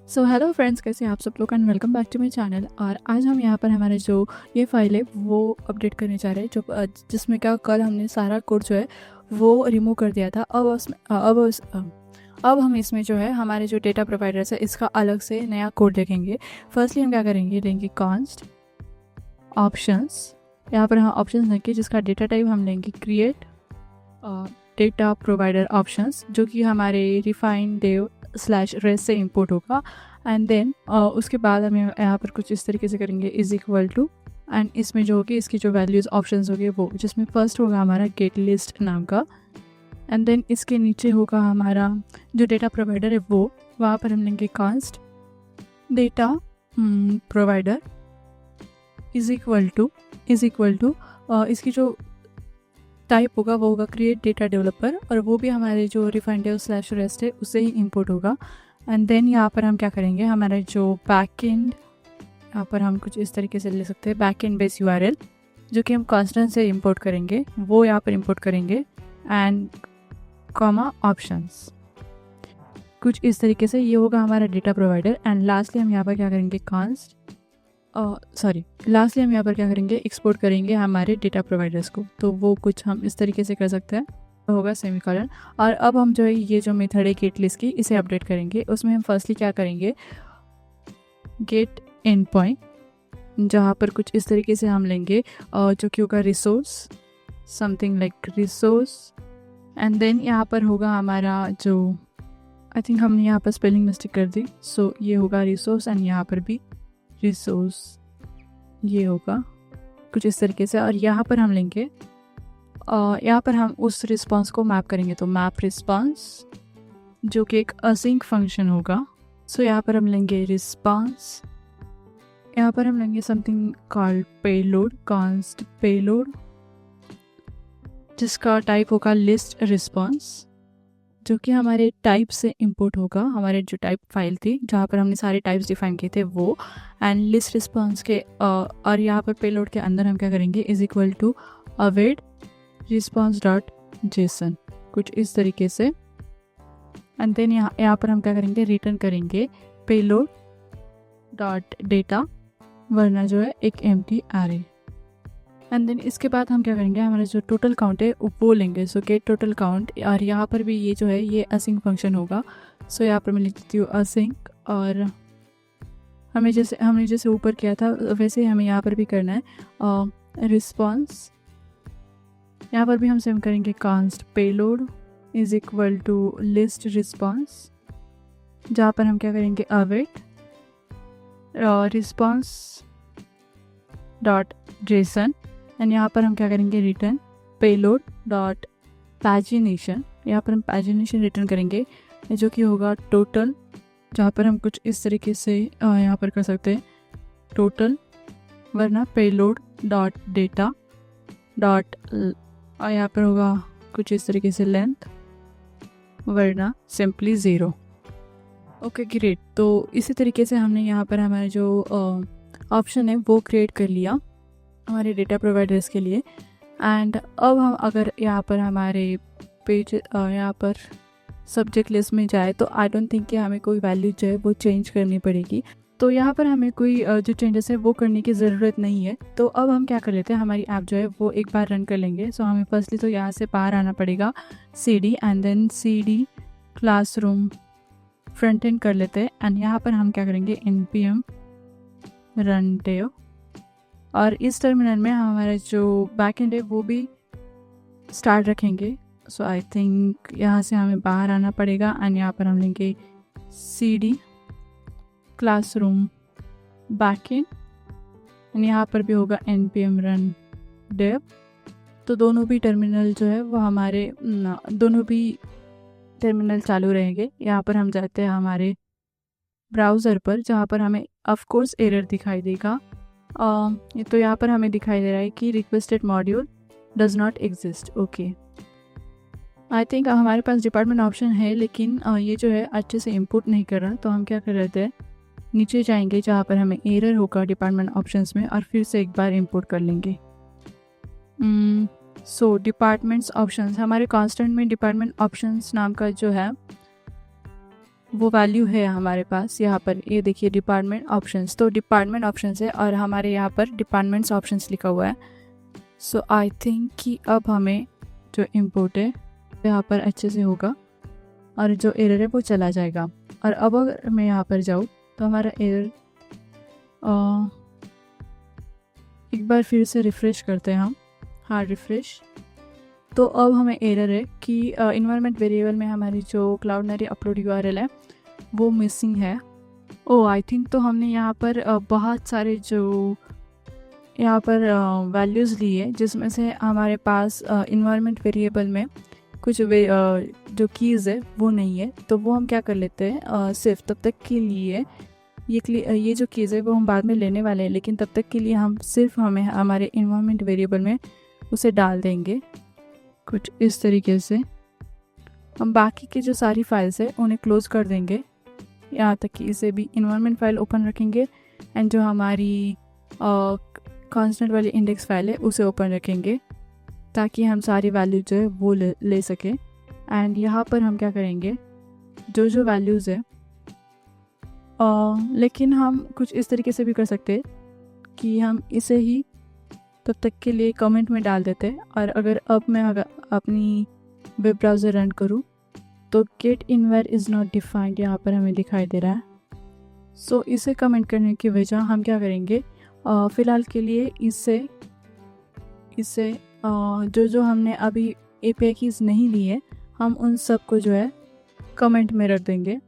So hello friends, कैसे हैं आप सब लोग and welcome back to my channel. और आज हम यहाँ पर हमारे जो ये फाइल है वो अपडेट करने जा रहे हैं, जो जिसमें क्या कल हमने सारा कोड जो है वो रिमूव कर दिया था। अब हम इसमें जो है हमारे जो डेटा प्रोवाइडर्स है इसका अलग से नया कोड देखेंगे। फर्स्टली हम क्या करेंगे, लेंगे कॉन्स्ट ऑप्शंस। यहाँ पर हम ऑप्शंस लेंगे जिसका डेटा टाइप हम लेंगे क्रिएट डेटा प्रोवाइडर ऑप्शंस, जो कि हमारे रिफाइंड डेव /रेस से इंपोर्ट होगा। एंड देन उसके बाद हम यहाँ पर कुछ इस तरीके से करेंगे इज इक्वल टू, एंड इसमें जो होगी इसकी जो वैल्यूज़ ऑप्शंस होगी वो, जिसमें फर्स्ट होगा हमारा गेट लिस्ट नाम का। एंड देन इसके नीचे होगा हमारा जो डेटा प्रोवाइडर है वो, वहाँ पर हम लेंगे const data provider is equal to इसकी जो टाइप होगा वो होगा क्रिएट डेटा डेवलपर, और वो भी हमारे जो रिफाइंड डेव /रेस्ट है उससे ही इंपोर्ट होगा। एंड देन यहाँ पर हम क्या करेंगे, हमारा जो बैकएंड, यहाँ पर हम कुछ इस तरीके से ले सकते हैं बैकएंड बेस URL, जो कि हम कॉन्स्टेंट से इंपोर्ट करेंगे, वो यहाँ पर इंपोर्ट करेंगे। एंड कॉमा ऑप्शंस, कुछ इस तरीके से ये होगा हमारा डेटा प्रोवाइडर। एंड लास्टली हम यहाँ पर क्या करेंगे लास्टली हम यहाँ पर क्या करेंगे, एक्सपोर्ट करेंगे हमारे डेटा प्रोवाइडर्स को। तो वो कुछ हम इस तरीके से कर सकते हैं, तो होगा सेमीकोलन। और अब हम जो है ये जो मेथड है गेट लिस्ट की, इसे अपडेट करेंगे। उसमें हम फर्स्टली क्या करेंगे, गेट एंड पॉइंट, जहाँ पर कुछ इस तरीके से हम लेंगे जो कि होगा resource, something like resource. And then यहाँ पर होगा हमारा जो, आई थिंक हमने यहाँ पर स्पेलिंग मिस्टेक कर दी, सो ये होगा रिसोर्स एंड यहाँ पर भी रिसोर्स, ये होगा कुछ इस तरीके से। और यहाँ पर हम लेंगे यहाँ पर हम उस रिस्पॉन्स को मैप करेंगे, तो मैप रिस्पॉन्स, जो कि एक असिंक फंक्शन होगा। सो यहाँ पर हम लेंगे रिस्पॉन्स, यहाँ पर हम लेंगे something called payload, const payload, जिसका टाइप होगा लिस्ट रिस्पॉन्स, जो कि हमारे टाइप से इंपोर्ट होगा, हमारे जो टाइप फाइल थी जहाँ पर हमने सारे टाइप्स डिफाइन किए थे वो। एंड लिस्ट रिस्पॉन्स के और यहाँ पर पेलोड के अंदर हम क्या करेंगे, is equal to await response dot JSON, कुछ इस तरीके से। एंड देन यहाँ पर हम क्या करेंगे, रिटर्न करेंगे पेलोड डॉट डेटा, वरना जो है एक एम्प्टी एरे। एंड देन इसके बाद हम क्या करेंगे, हमारा जो टोटल काउंट है वो लेंगे, सो गेट टोटल काउंट। और यहाँ पर भी ये जो है ये असिंक फंक्शन होगा। सो यहाँ पर मैं लिख देती हूँ असिंक, और हमने जैसे ऊपर किया था वैसे हमें यहाँ पर भी करना है रिस्पॉन्स। यहाँ पर भी हम सेम करेंगे const payload is equal to list response, जहाँ पर हम क्या करेंगे await response dot JSON. And यहाँ पर हम क्या करेंगे, रिटर्न पेलोड डॉट पैजिनेशन, यहाँ पर हम पैजिनेशन रिटर्न करेंगे, जो कि होगा टोटल, जहाँ पर हम कुछ इस तरीके से यहाँ पर कर सकते हैं टोटल, वरना पेलोड डॉट डेटा डॉट, और यहाँ पर होगा कुछ इस तरीके से लेंथ, वरना सिंपली 0। Okay great. तो इसी तरीके से हमने यहाँ पर हमारा जो ऑप्शन है वो क्रिएट कर लिया हमारे डेटा प्रोवाइडर्स के लिए। एंड अब हम अगर यहाँ पर हमारे पेज यहाँ पर सब्जेक्ट लिस्ट में जाए, तो आई डोंट थिंक कि हमें कोई वैल्यू जो है वो चेंज करनी पड़ेगी। तो यहाँ पर हमें कोई जो चेंजेस है वो करने की ज़रूरत नहीं है। तो अब हम क्या कर लेते हैं, हमारी ऐप जो है वो एक बार रन कर लेंगे। सो हमें फर्स्टली तो यहाँ से बाहर आना पड़ेगा, CD, and then CD classroom front end कर लेते हैं। एंड यहाँ पर हम क्या करेंगे, npm रन डेव, और इस टर्मिनल में हमारा जो बैकएंड है वो भी स्टार्ट रखेंगे। सो आई थिंक यहाँ से हमें बाहर आना पड़ेगा, एंड यहाँ पर हम लेंगे CD क्लासरूम बैकएंड, एंड यहाँ पर भी होगा npm रन डेव। तो दोनों भी टर्मिनल जो है वो हमारे दोनों भी टर्मिनल चालू रहेंगे। यहाँ पर हम जाते हैं हमारे ब्राउज़र पर, जहाँ पर हमें ऑफ कोर्स एरर दिखाई देगा। तो यहाँ पर हमें दिखाई दे रहा है कि requested module does not exist. Okay, I think हमारे पास डिपार्टमेंट ऑप्शन है, लेकिन ये जो है अच्छे से इंपोर्ट नहीं कर रहा। तो हम क्या कर रहे थे, नीचे जाएंगे जहाँ पर हमें एरर होगा डिपार्टमेंट ऑप्शंस में, और फिर से एक बार इंपोर्ट कर लेंगे। सो डिपार्टमेंट्स ऑप्शंस, हमारे कांस्टेंट में डिपार्टमेंट ऑप्शंस नाम का जो है वो वैल्यू है हमारे पास यहाँ पर। ये देखिए डिपार्टमेंट ऑप्शंस, तो डिपार्टमेंट ऑप्शंस है और हमारे यहाँ पर डिपार्टमेंट्स ऑप्शंस लिखा हुआ है। सो आई थिंक कि अब हमें जो इम्पोर्ट है यहाँ पर अच्छे से होगा और जो एरर है वो चला जाएगा। और अब अगर मैं यहाँ पर जाऊँ तो हमारा एरर एक बार फिर से रिफ़्रेश करते हैं हम। हाँ, रिफ़्रेश। तो अब हमें एरर है कि इन्वायरमेंट वेरिएबल में हमारी जो क्लाउडनरी अपलोड यूआरएल है वो मिसिंग है। आई थिंक तो हमने यहाँ पर बहुत सारे जो यहाँ पर वैल्यूज़ ली है, जिसमें से हमारे पास इन्वायरमेंट वेरिएबल में कुछ जो कीज़ है वो नहीं है। तो वो हम क्या कर लेते हैं, सिर्फ तब तक के लिए ये जो कीज़ है वो हम बाद में लेने वाले हैं, लेकिन तब तक के लिए हम सिर्फ हमें हमारे इन्वायरमेंट वेरिएबल में उसे डाल देंगे कुछ इस तरीके से। हम बाकी की जो सारी फाइल्स है उन्हें क्लोज़ कर देंगे, यहाँ तक कि इसे भी इन्वायरमेंट फाइल ओपन रखेंगे एंड जो हमारी कांस्टेंट वाली इंडेक्स फाइल है उसे ओपन रखेंगे ताकि हम सारी वैल्यू जो है वो ले सकें। एंड यहाँ पर हम क्या करेंगे, जो वैल्यूज़ है लेकिन हम कुछ इस तरीके से भी कर सकते हैं कि हम इसे ही तब तक के लिए कमेंट में डाल देते हैं। और अगर मैं अपनी वेब ब्राउज़र रन करूँ तो gate innerwear is not defined यहाँ पर हमें दिखाई दे रहा है। सो इसे कमेंट करने की वजह हम क्या करेंगे, फ़िलहाल के लिए इसे जो हमने अभी API कीज़ नहीं ली है हम उन सब को जो है कमेंट में रख देंगे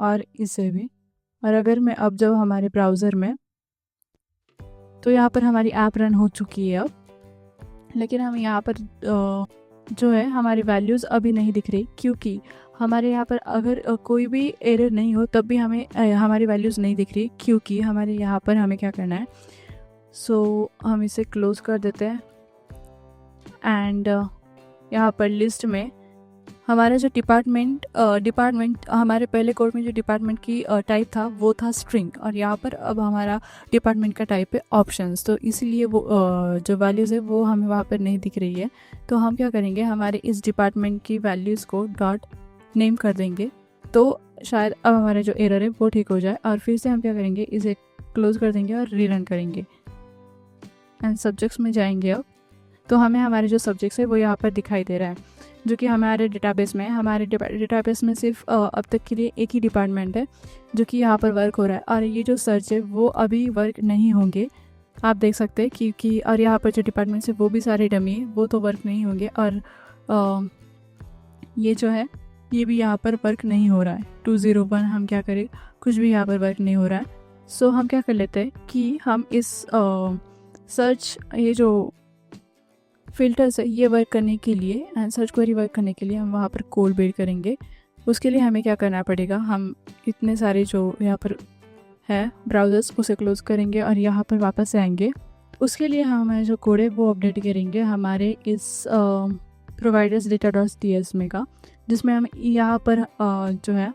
और इसे भी। और अगर मैं अब जब हमारे ब्राउज़र में, तो यहाँ पर हमारी ऐप रन हो चुकी है अब, लेकिन हम यहाँ पर जो है हमारी वैल्यूज़ अभी नहीं दिख रही, क्योंकि हमारे यहाँ पर अगर कोई भी एरर नहीं हो तब भी हमें हमारी वैल्यूज़ नहीं दिख रही, क्योंकि हमारे यहाँ पर हमें क्या करना है। सो हम इसे क्लोज़ कर देते हैं एंड यहाँ पर लिस्ट में हमारा जो डिपार्टमेंट हमारे पहले कोड में जो डिपार्टमेंट की टाइप था वो था स्ट्रिंग, और यहाँ पर अब हमारा डिपार्टमेंट का टाइप है ऑप्शंस। तो इसीलिए वो जो वैल्यूज़ है वो हमें वहाँ पर नहीं दिख रही है। तो हम क्या करेंगे, हमारे इस डिपार्टमेंट की वैल्यूज़ को डॉट नेम कर देंगे, तो शायद अब हमारा जो एरर है वो ठीक हो जाए। और फिर से हम क्या करेंगे, इसे क्लोज़ कर देंगे और रीरन करेंगे एंड सब्जेक्ट्स में जाएंगे अब, तो हमें हमारे जो सब्जेक्ट्स है वो यहाँ पर दिखाई दे रहा है, जो कि हमारे डेटाबेस में है। हमारे डेटाबेस में सिर्फ अब तक के लिए एक ही डिपार्टमेंट है जो कि यहाँ पर वर्क हो रहा है, और ये जो सर्च है वो अभी वर्क नहीं होंगे, आप देख सकते हैं, क्योंकि और यहाँ पर जो डिपार्टमेंट्स है वो भी सारे डमी है, वो तो वर्क नहीं होंगे। और ये जो है ये भी यहाँ पर वर्क नहीं हो रहा है। 201 हम क्या करें, कुछ भी यहाँ पर वर्क नहीं हो रहा है। सो हम क्या कर लेते हैं कि हम इस सर्च ये जो फ़िल्टर्स है ये वर्क करने के लिए एंड सर्च क्वेरी वर्क करने के लिए हम वहाँ पर कोड बिल्ड करेंगे। उसके लिए हमें क्या करना पड़ेगा, हम इतने सारे जो यहाँ पर है ब्राउज़र्स उसे क्लोज़ करेंगे और यहाँ पर वापस आएंगे। उसके लिए हमारा जो कोड है वो अपडेट करेंगे हमारे इस प्रोवाइडर्स डेटा.ts में का, जिसमें हम यहाँ पर जो है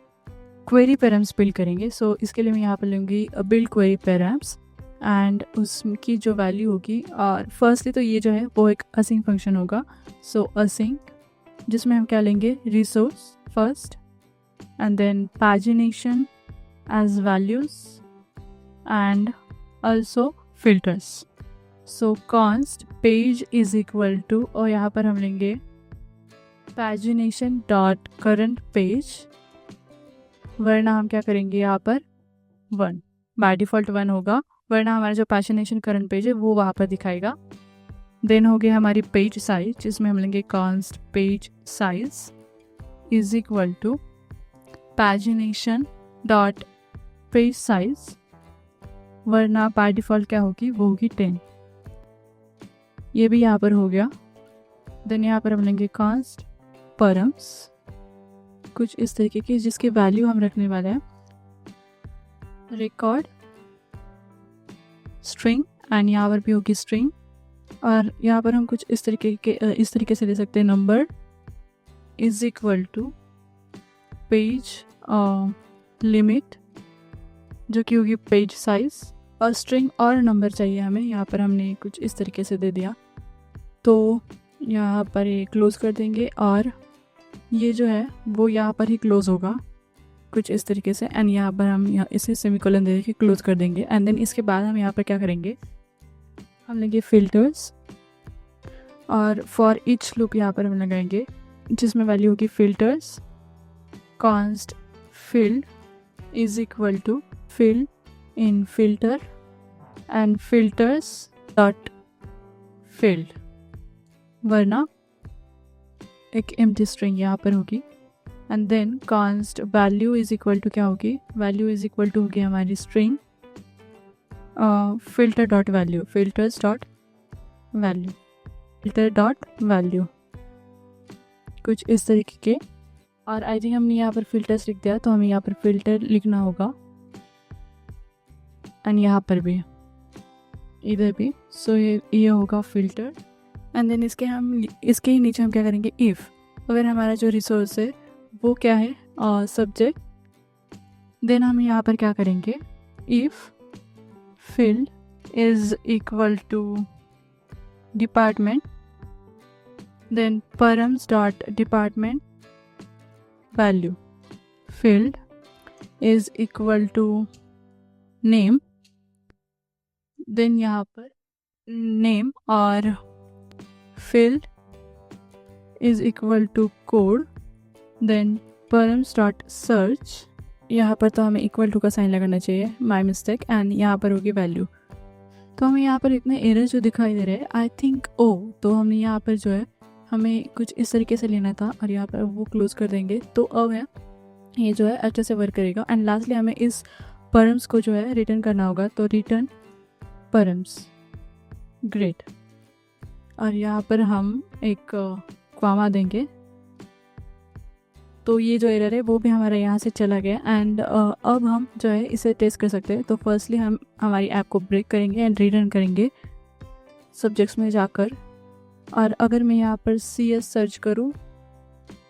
क्वेरी पैराम्स बिल्ड करेंगे। सो इसके लिए मैं यहाँ पर लूँगी बिल्ड क्वेरी पैराम्स एंड उसकी जो वैल्यू होगी, और फर्स्टली तो ये जो है वो एक असिंग फंक्शन होगा। सो असिंग, जिसमें हम क्या लेंगे, resource first and then pagination as values and also filters. So const page is equal to, और यहाँ पर हम लेंगे पैजिनेशन डॉट करंट पेज, वरना हम क्या करेंगे यहाँ पर 1 बाय डिफ़ॉल्ट 1 होगा, वरना हमारा जो पैजिनेशन करंट पेज है वो वहाँ पर दिखाएगा। देन हो गया हमारी पेज साइज, जिसमें हम लेंगे const page size is equal to pagination dot page size, वरना बाय डिफ़ॉल्ट क्या होगी, वो होगी 10। ये भी यहाँ पर हो गया। देन यहाँ पर हम लेंगे कॉन्स्ट परम्स, कुछ इस तरीके की, जिसकी वैल्यू हम रखने वाले हैं रिकॉर्ड स्ट्रिंग, एंड यहाँ पर भी होगी स्ट्रिंग, और यहाँ पर हम कुछ इस तरीके से ले सकते हैं, number is equal to page limit, जो कि होगी पेज साइज, और स्ट्रिंग और नंबर चाहिए हमें, यहाँ पर हमने कुछ इस तरीके से दे दिया। तो यहाँ पर ये क्लोज़ कर देंगे और ये जो है वो यहाँ पर ही क्लोज़ होगा। कुछ इस तरीके से। एंड यहाँ पर हम यहाँ इसे सेमीकोलन दे के क्लोज कर देंगे। एंड देन इसके बाद हम यहाँ पर क्या करेंगे, हम लेंगे फिल्टर्स और फॉर ईच लूप यहाँ पर हम लगाएंगे जिसमें वैल्यू होगी filters const field is equal to fill in filter and filters dot field, वरना एक एम्प्टी स्ट्रिंग यहाँ पर होगी। And then const value is equal to क्या होगी, वैल्यू इज इक्वल टू होगी हमारी string filter dot value, filters dot value, filter dot value, कुछ इस तरीके के। और आई थिंक हमने यहाँ पर फिल्टर्स लिख दिया, तो हमें यहाँ पर फिल्टर लिखना होगा एंड यहाँ पर भी, इधर भी। सो ये होगा फिल्टर। एंड देन इसके ही नीचे हम क्या करेंगे, इफ़ अगर हमारा जो रिसोर्स है वो क्या है सब्जेक्ट, देन हम यहाँ पर क्या करेंगे, if field is equal to department, then params dot department value, field is equal to name, then यहाँ पर name और field is equal to code, then params dot search, यहाँ पर तो हमें equal to का साइन लगाना चाहिए, my mistake, and यहाँ पर होगी value। तो हमें यहाँ पर इतने एरर जो दिखाई दे रहे हैं, आई थिंक तो हमने यहाँ पर जो है हमें कुछ इस तरीके से लेना था और यहाँ पर वो क्लोज कर देंगे, तो अब है ये जो है अच्छे से वर्क करेगा। एंड लास्टली हमें इस परम्स को जो है रिटर्न करना होगा, तो रिटर्न परम्स, ग्रेट। और यहाँ पर हम एक क्वामा देंगे, तो ये जो एरर है वो भी हमारा यहाँ से चला गया। एंड अब हम जो है इसे टेस्ट कर सकते हैं। तो फर्स्टली हम हमारी ऐप को ब्रेक करेंगे एंड रिटर्न करेंगे सब्जेक्ट्स में जाकर। और अगर मैं यहाँ पर CS सर्च करूँ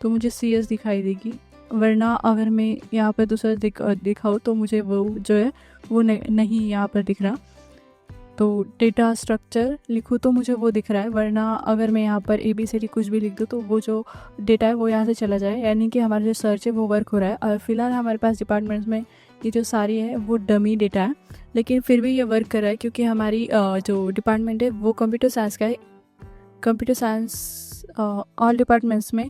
तो मुझे CS दिखाई देगी, वरना अगर मैं यहाँ पर दूसरा दिखाऊँ तो मुझे वो जो है वो नहीं यहाँ पर दिख रहा। तो डेटा स्ट्रक्चर लिखूँ तो मुझे वो दिख रहा है, वरना अगर मैं यहाँ पर ABCD कुछ भी लिख दूँ तो वो जो डेटा है वो यहाँ से चला जाए, यानी कि हमारा जो सर्च है वो वर्क हो रहा है। और फिलहाल हमारे पास डिपार्टमेंट्स में ये जो सारी है वो डमी डेटा है, लेकिन फिर भी ये वर्क कर रहा है क्योंकि हमारी जो डिपार्टमेंट है वो कंप्यूटर साइंस का है। कंप्यूटर साइंस ऑल डिपार्टमेंट्स में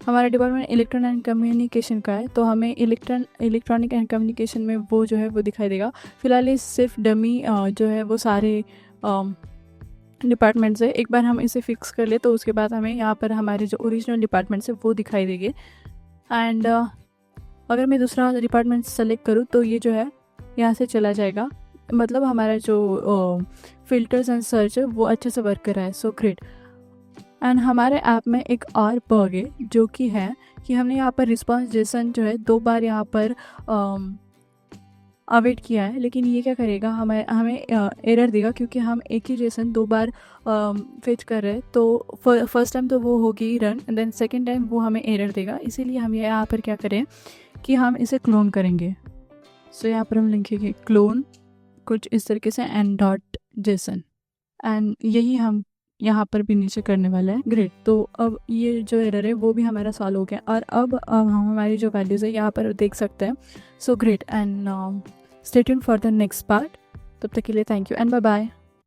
हमारा डिपार्टमेंट इलेक्ट्रॉनिक एंड कम्युनिकेशन का है, तो हमें इलेक्ट्रॉनिक एंड कम्युनिकेशन में वो जो है वो दिखाई देगा। फिलहाल ये सिर्फ डमी जो है वो सारे डिपार्टमेंट्स है। एक बार हम इसे फिक्स कर ले तो उसके बाद हमें यहाँ पर हमारे जो ओरिजिनल डिपार्टमेंट्स है वो दिखाई देंगे। एंड अगर मैं दूसरा डिपार्टमेंट सेलेक्ट करूँ तो ये जो है यहाँ से चला जाएगा, मतलब हमारा जो फिल्टर्स एंड सर्च है वो अच्छे से वर्क कर रहा है। सो ग्रेट। एंड हमारे ऐप में एक और बग है जो कि है कि हमने यहाँ पर रिस्पॉन्स जेसन जो है 2 बार यहाँ पर अवेट किया है, लेकिन ये क्या करेगा, हमें एरर देगा क्योंकि हम एक ही जेसन 2 बार फेच कर रहे हैं। तो फर्स्ट टाइम तो वो होगी run, and then second time वो हमें एरर देगा। इसीलिए हम यहाँ पर क्या करें कि हम इसे क्लोन करेंगे। सो यहाँ पर हम लिखेंगे क्लोन कुछ इस तरीके से n.json, एंड यही हम यहाँ पर भी नीचे करने वाला है। ग्रेट। तो अब ये जो एरर है वो भी हमारा सॉल्व हो गया और अब हम हमारी जो वैल्यूज़ है यहाँ पर देख सकते हैं। So great. And stay tuned for the next part. तब तक के लिए thank you and bye bye.